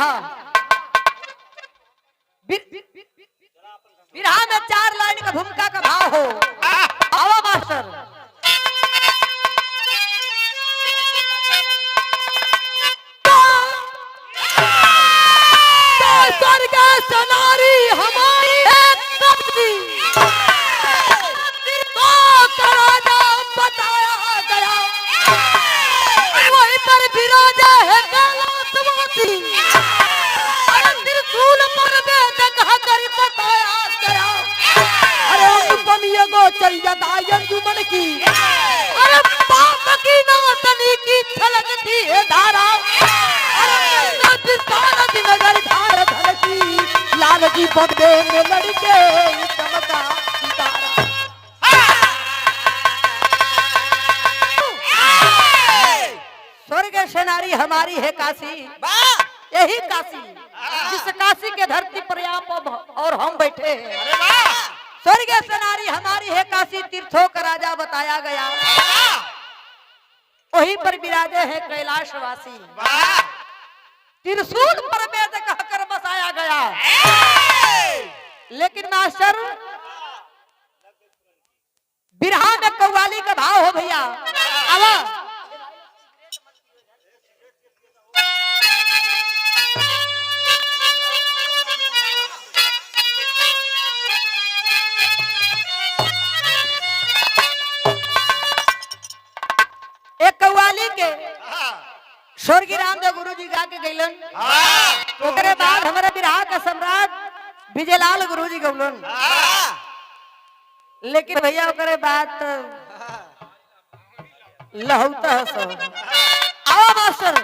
यहाँ बिरहा में 4 लाइन का भूमिका का भाव हो। आओ मास्टर। स्वर्ग से नारी हमारी बताया गया, वहीं पर विराजे है कैलाशवासी। त्रिशूल पर वेद कहकर बताया गया, अरे अनुपम ये गोचरियत अंजुमन की, अरे पाप की नासनी की छलकती है धारा, अरे नगर धार धरती लाल की बदले में लड़के चमका सितारा। स्वर्ग से नारी हमारी है काशी, यही काशी जिस काशी के धरती पर आप और हम बैठे हैं। स्वर्ग से नारी हमारी है काशी, तीर्थों का राजा बताया गया, वहीं पर विराजे है कैलाशवासी। त्रिशूल पर वेद कहकर बसाया गया। लेकिन मास्टर बिरहा में कव्वाली का भाव हो भैया। अब एक कव्वाली के स्वर्गीय रामदेव गुरु जी गा के गैलन, ओकरे बाद हमारे बिरहा का सम्राट विजयलाल गुरु जी गौलन। लेकिन भैया ओकरे बाद लहौता है सब। आओ मास्टर।